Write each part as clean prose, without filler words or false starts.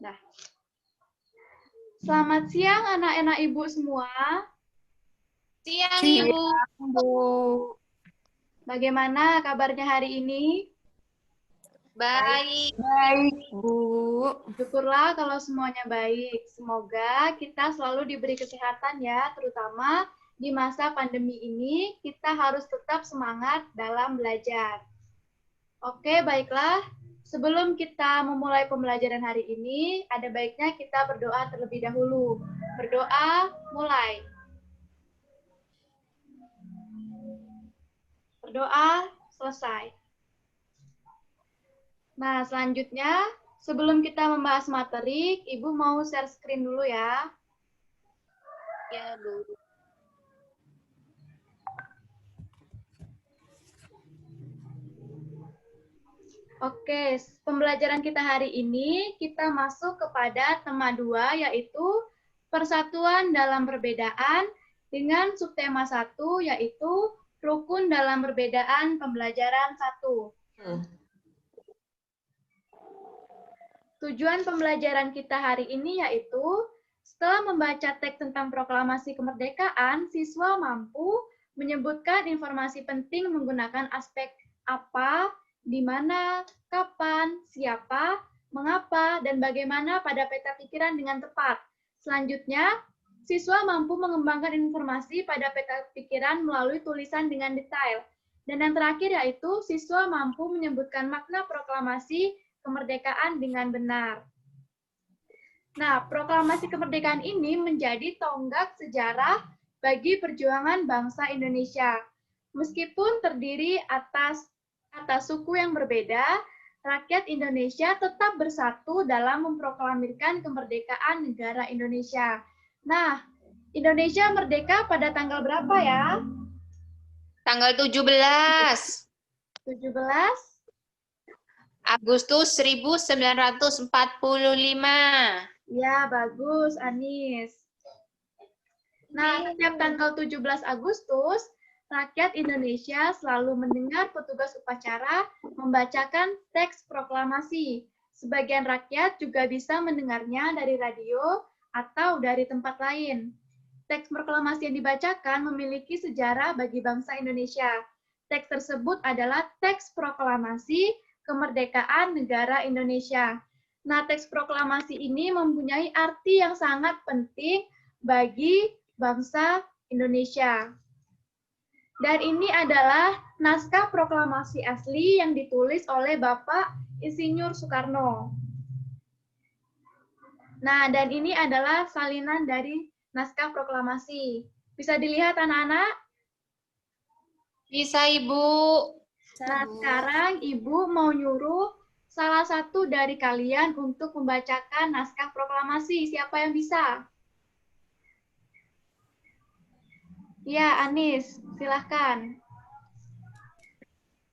Nah, selamat siang anak-anak Ibu semua. Siang, Ibu. Bu. Bagaimana kabarnya hari ini? Baik. Baik, Bu. Syukurlah kalau semuanya baik. Semoga kita selalu diberi kesehatan ya, terutama di masa pandemi ini kita harus tetap semangat dalam belajar. Oke, baiklah. Sebelum kita memulai pembelajaran hari ini, ada baiknya kita berdoa terlebih dahulu. Berdoa, mulai. Berdoa, selesai. Nah, selanjutnya, sebelum kita membahas materi, Ibu mau share screen dulu ya. Ya, Bu. Oke, pembelajaran kita hari ini, kita masuk kepada tema 2, yaitu persatuan dalam perbedaan, dengan subtema 1, yaitu rukun dalam perbedaan pembelajaran 1. Tujuan pembelajaran kita hari ini yaitu, setelah membaca teks tentang proklamasi kemerdekaan, siswa mampu menyebutkan informasi penting menggunakan aspek apa, di mana, kapan, siapa, mengapa, dan bagaimana pada peta pikiran dengan tepat. Selanjutnya, siswa mampu mengembangkan informasi pada peta pikiran melalui tulisan dengan detail. Dan yang terakhir yaitu, siswa mampu menyebutkan makna proklamasi kemerdekaan dengan benar. Nah, proklamasi kemerdekaan ini menjadi tonggak sejarah bagi perjuangan bangsa Indonesia. Meskipun terdiri atas suku yang berbeda, rakyat Indonesia tetap bersatu dalam memproklamirkan kemerdekaan negara Indonesia. Nah, Indonesia merdeka pada tanggal berapa ya? Tanggal 17 Agustus 1945. Ya, bagus, Anis. Nah, setiap tanggal 17 Agustus, rakyat Indonesia selalu mendengar petugas upacara membacakan teks proklamasi. Sebagian rakyat juga bisa mendengarnya dari radio atau dari tempat lain. Teks proklamasi yang dibacakan memiliki sejarah bagi bangsa Indonesia. Teks tersebut adalah teks proklamasi kemerdekaan negara Indonesia. Nah, teks proklamasi ini mempunyai arti yang sangat penting bagi bangsa Indonesia. Dan ini adalah naskah proklamasi asli yang ditulis oleh Bapak Insinyur Soekarno. Nah, dan ini adalah salinan dari naskah proklamasi. Bisa dilihat anak-anak? Bisa, Ibu. Nah, sekarang Ibu mau nyuruh salah satu dari kalian untuk membacakan naskah proklamasi. Siapa yang bisa? Ya, Anis, silahkan.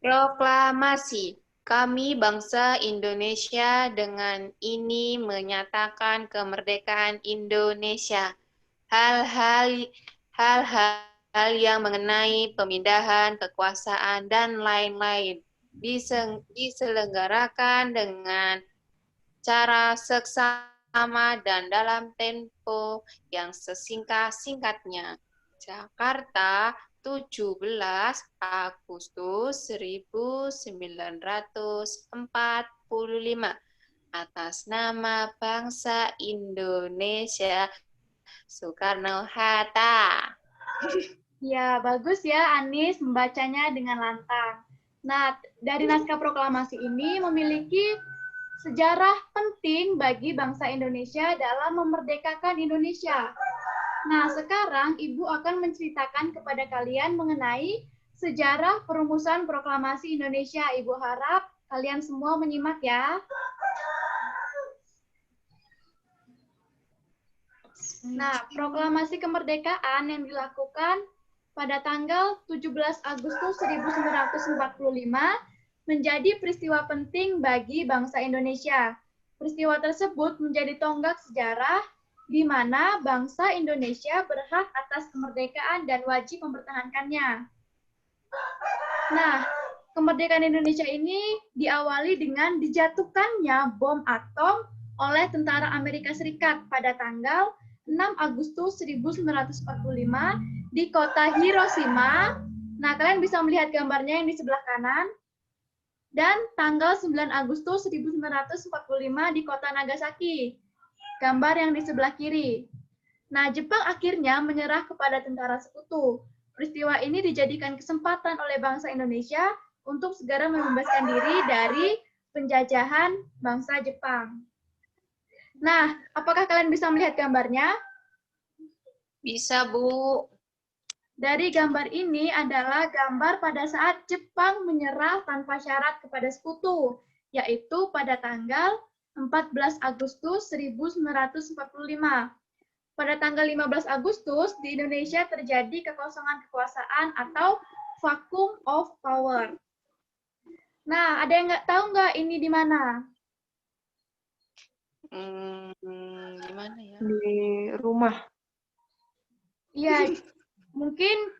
Proklamasi. Kami bangsa Indonesia dengan ini menyatakan kemerdekaan Indonesia. Hal-hal yang mengenai pemindahan kekuasaan dan lain-lain diselenggarakan dengan cara seksama dan dalam tempo yang sesingkat-singkatnya. Jakarta, 17 Agustus 1945. Atas nama bangsa Indonesia, Soekarno-Hatta. Ya, bagus ya Anis membacanya dengan lantang. Nah, dari naskah proklamasi ini memiliki sejarah penting bagi bangsa Indonesia dalam memerdekakan Indonesia. Nah, sekarang Ibu akan menceritakan kepada kalian mengenai sejarah perumusan proklamasi Indonesia. Ibu harap kalian semua menyimak ya. Nah, proklamasi kemerdekaan yang dilakukan pada tanggal 17 Agustus 1945 menjadi peristiwa penting bagi bangsa Indonesia. Peristiwa tersebut menjadi tonggak sejarah di mana bangsa Indonesia berhak atas kemerdekaan dan wajib mempertahankannya. Nah, kemerdekaan Indonesia ini diawali dengan dijatuhkannya bom atom oleh tentara Amerika Serikat pada tanggal 6 Agustus 1945 di kota Hiroshima. Nah, kalian bisa melihat gambarnya yang di sebelah kanan. Dan tanggal 9 Agustus 1945 di kota Nagasaki. Gambar yang di sebelah kiri. Nah, Jepang akhirnya menyerah kepada tentara sekutu. Peristiwa ini dijadikan kesempatan oleh bangsa Indonesia untuk segera membebaskan diri dari penjajahan bangsa Jepang. Nah, apakah kalian bisa melihat gambarnya? Bisa, Bu. Dari gambar ini adalah gambar pada saat Jepang menyerah tanpa syarat kepada sekutu, yaitu pada tanggal 14 Agustus 1945. Pada tanggal 15 Agustus, di Indonesia terjadi kekosongan kekuasaan atau vacuum of power. Nah, ada yang tahu nggak ini di mana? Di mana ya? Di rumah. Iya, mungkin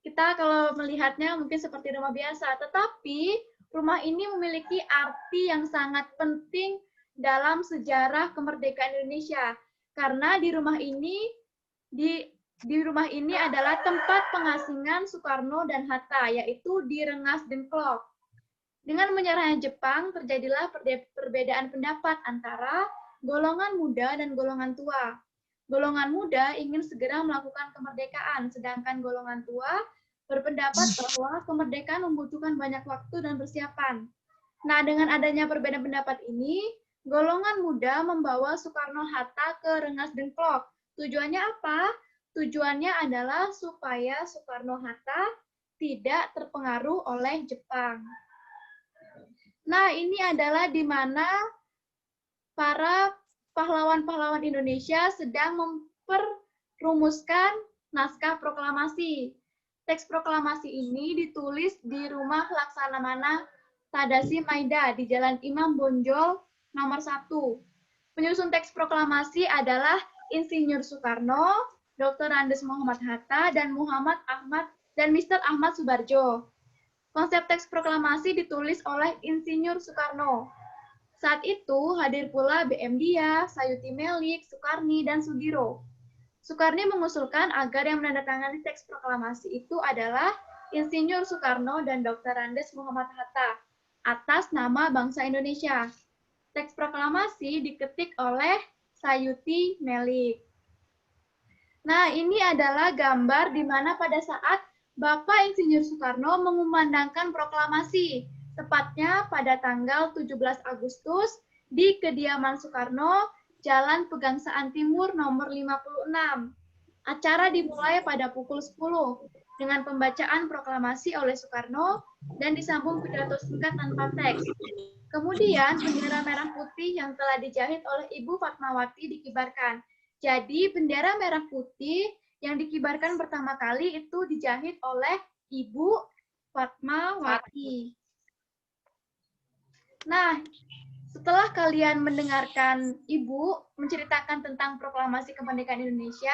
kita kalau melihatnya mungkin seperti rumah biasa, tetapi rumah ini memiliki arti yang sangat penting dalam sejarah kemerdekaan Indonesia. Karena di rumah ini adalah tempat pengasingan Soekarno dan Hatta, yaitu di Rengas Dengklok. Dengan menyerahnya Jepang, terjadilah perbedaan pendapat antara golongan muda dan golongan tua. Golongan muda ingin segera melakukan kemerdekaan, sedangkan golongan tua berpendapat bahwa kemerdekaan membutuhkan banyak waktu dan persiapan. Nah, dengan adanya perbedaan pendapat ini, golongan muda membawa Soekarno-Hatta ke Rengas Dengklok. Tujuannya apa? Tujuannya adalah supaya Soekarno-Hatta tidak terpengaruh oleh Jepang. Nah, ini adalah di mana para pahlawan-pahlawan Indonesia sedang memperrumuskan naskah proklamasi. Teks proklamasi ini ditulis di rumah Laksamana Tadashi Maeda di Jalan Imam Bonjol nomor 1. Penyusun teks proklamasi adalah Insinyur Soekarno, Dr. Andes Muhammad Hatta, dan Mr. Ahmad Subarjo. Konsep teks proklamasi ditulis oleh Insinyur Soekarno. Saat itu hadir pula BM Dia, Sayuti Melik, Soekarni, dan Sugiro. Soekarni mengusulkan agar yang menandatangani teks proklamasi itu adalah Insinyur Soekarno dan Dr. Andes Muhammad Hatta atas nama bangsa Indonesia. Teks proklamasi diketik oleh Sayuti Melik. Nah, ini adalah gambar di mana pada saat Bapak Insinyur Soekarno mengumandangkan proklamasi, tepatnya pada tanggal 17 Agustus di kediaman Soekarno, Jalan Pegangsaan Timur nomor 56. Acara dimulai pada pukul 10 dengan pembacaan proklamasi oleh Soekarno dan disambung pidato singkat tanpa teks. Kemudian bendera merah putih yang telah dijahit oleh Ibu Fatmawati dikibarkan. Jadi bendera merah putih yang dikibarkan pertama kali itu dijahit oleh Ibu Fatmawati. Nah, setelah kalian mendengarkan Ibu menceritakan tentang proklamasi kemerdekaan Indonesia,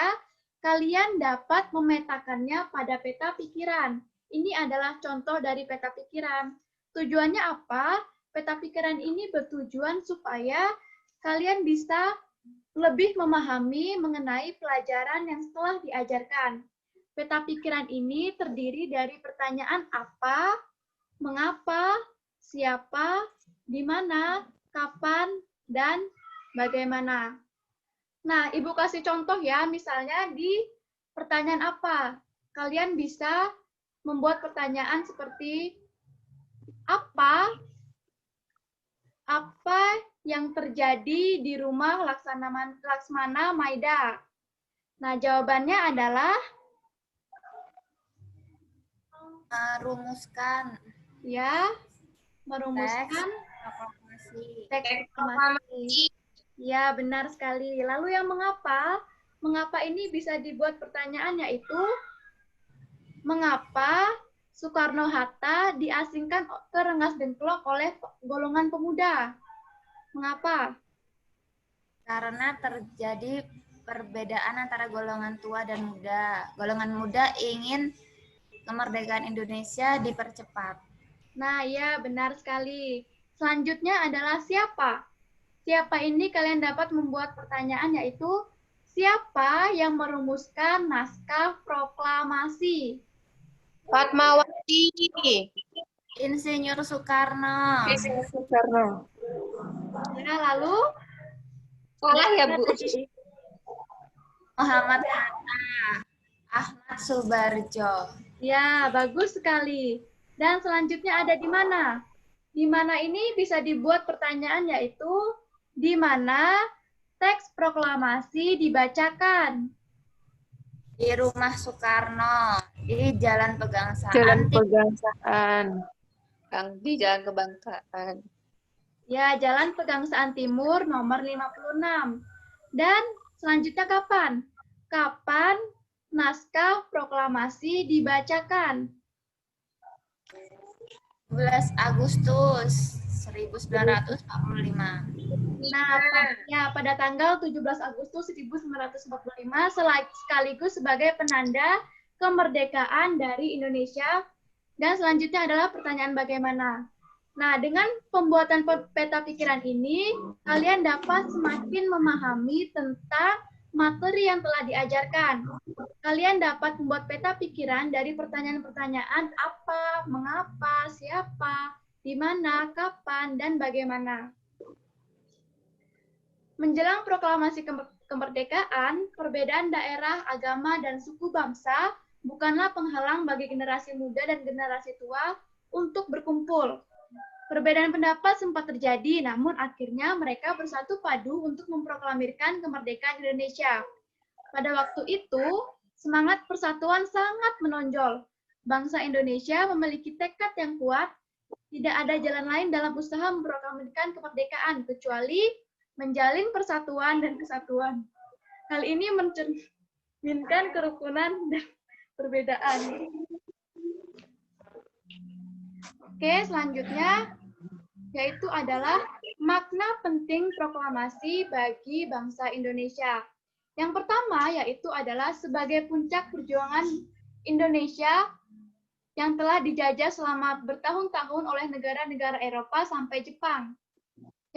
kalian dapat memetakannya pada peta pikiran. Ini adalah contoh dari peta pikiran. Tujuannya apa? Peta pikiran ini bertujuan supaya kalian bisa lebih memahami mengenai pelajaran yang setelah diajarkan. Peta pikiran ini terdiri dari pertanyaan apa, mengapa, siapa, di mana, kapan, dan bagaimana. Nah, Ibu kasih contoh ya, misalnya di pertanyaan apa. Kalian bisa membuat pertanyaan seperti apa yang terjadi di rumah Laksmana Maeda? Nah, jawabannya adalah merumuskan merumuskan teks proklamasi. Ya, benar sekali. Lalu yang mengapa? Mengapa ini bisa dibuat pertanyaan yaitu mengapa Soekarno-Hatta diasingkan ke Rengas Dengklok oleh golongan pemuda? Mengapa? Karena terjadi perbedaan antara golongan tua dan muda. Golongan muda ingin kemerdekaan Indonesia dipercepat. Nah, ya benar sekali. Selanjutnya adalah siapa? siapa ini kalian dapat membuat pertanyaan, yaitu siapa yang merumuskan naskah proklamasi? Fatmawati. Insinyur Soekarno. Soekarno. Ya, lalu Salah ya, Bu. Muhammad Hatta. Ahmad Subarjo. Ya, bagus sekali. Dan selanjutnya ada di mana? Di mana ini bisa dibuat pertanyaan, yaitu di mana teks proklamasi dibacakan? Di rumah Soekarno. Di Jalan Pegangsaan. Jalan Pegangsaan. Di Jalan Kebangsaan. Ya, Jalan Pegangsaan Timur nomor 56. Dan selanjutnya kapan? Kapan naskah proklamasi dibacakan? 12 Agustus 1945. Nah, pada tanggal 17 Agustus 1945 sekaligus sebagai penanda kemerdekaan dari Indonesia. Dan selanjutnya adalah pertanyaan bagaimana. Nah, dengan pembuatan peta pikiran ini, kalian dapat semakin memahami tentang materi yang telah diajarkan. Kalian dapat membuat peta pikiran dari pertanyaan-pertanyaan apa, mengapa, siapa, di mana, kapan, dan bagaimana. Menjelang proklamasi kemerdekaan, perbedaan daerah, agama, dan suku bangsa bukanlah penghalang bagi generasi muda dan generasi tua untuk berkumpul. Perbedaan pendapat sempat terjadi, namun akhirnya mereka bersatu padu untuk memproklamirkan kemerdekaan Indonesia. Pada waktu itu, semangat persatuan sangat menonjol. Bangsa Indonesia memiliki tekad yang kuat, tidak ada jalan lain dalam usaha memproklamirkan kemerdekaan, kecuali menjalin persatuan dan kesatuan. Hal ini mencerminkan kerukunan dan perbedaan. Oke, selanjutnya yaitu adalah makna penting proklamasi bagi bangsa Indonesia. Yang pertama yaitu adalah sebagai puncak perjuangan Indonesia yang telah dijajah selama bertahun-tahun oleh negara-negara Eropa sampai Jepang.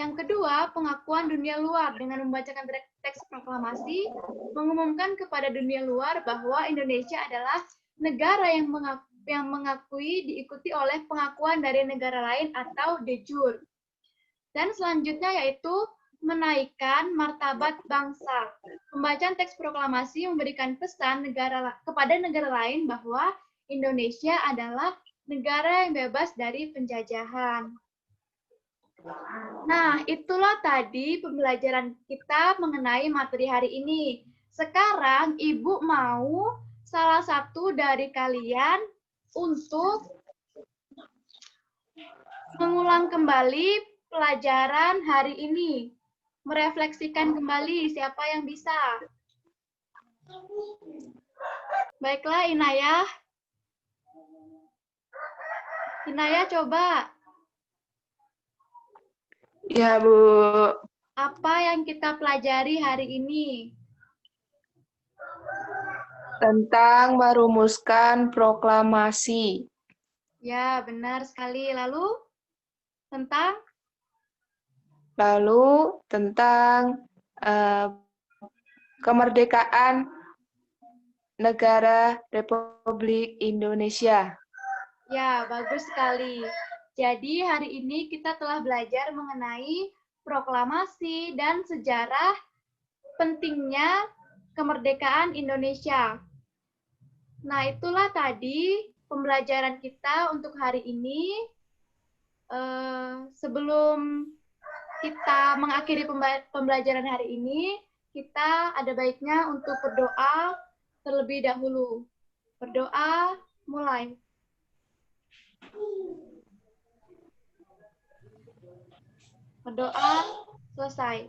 Yang kedua, pengakuan dunia luar dengan membacakan teks proklamasi, mengumumkan kepada dunia luar bahwa Indonesia adalah negara yang mengakui diikuti oleh pengakuan dari negara lain atau de jure. Dan selanjutnya yaitu menaikkan martabat bangsa. Pembacaan teks proklamasi memberikan pesan kepada negara lain bahwa Indonesia adalah negara yang bebas dari penjajahan. Nah, itulah tadi pembelajaran kita mengenai materi hari ini. Sekarang Ibu mau salah satu dari kalian untuk mengulang kembali pelajaran hari ini. Merefleksikan kembali siapa yang bisa. Baiklah, Inayah. Inayah, coba. Ya, Bu. Apa yang kita pelajari hari ini? Tentang merumuskan proklamasi. Ya, benar sekali. Lalu tentang kemerdekaan negara Republik Indonesia. Ya, bagus sekali. Jadi hari ini kita telah belajar mengenai proklamasi dan sejarah pentingnya kemerdekaan Indonesia. Nah, itulah tadi pembelajaran kita untuk hari ini. Sebelum kita mengakhiri pembelajaran hari ini, kita ada baiknya untuk berdoa terlebih dahulu. Berdoa, mulai. Berdoa, selesai.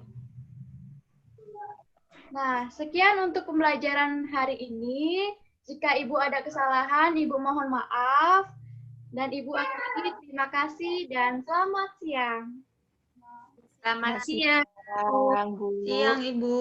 Nah, sekian untuk pembelajaran hari ini. Jika Ibu ada kesalahan, Ibu mohon maaf. Dan Ibu akhiri, terima kasih dan selamat siang. Selamat siang. Bu. Siang, Ibu.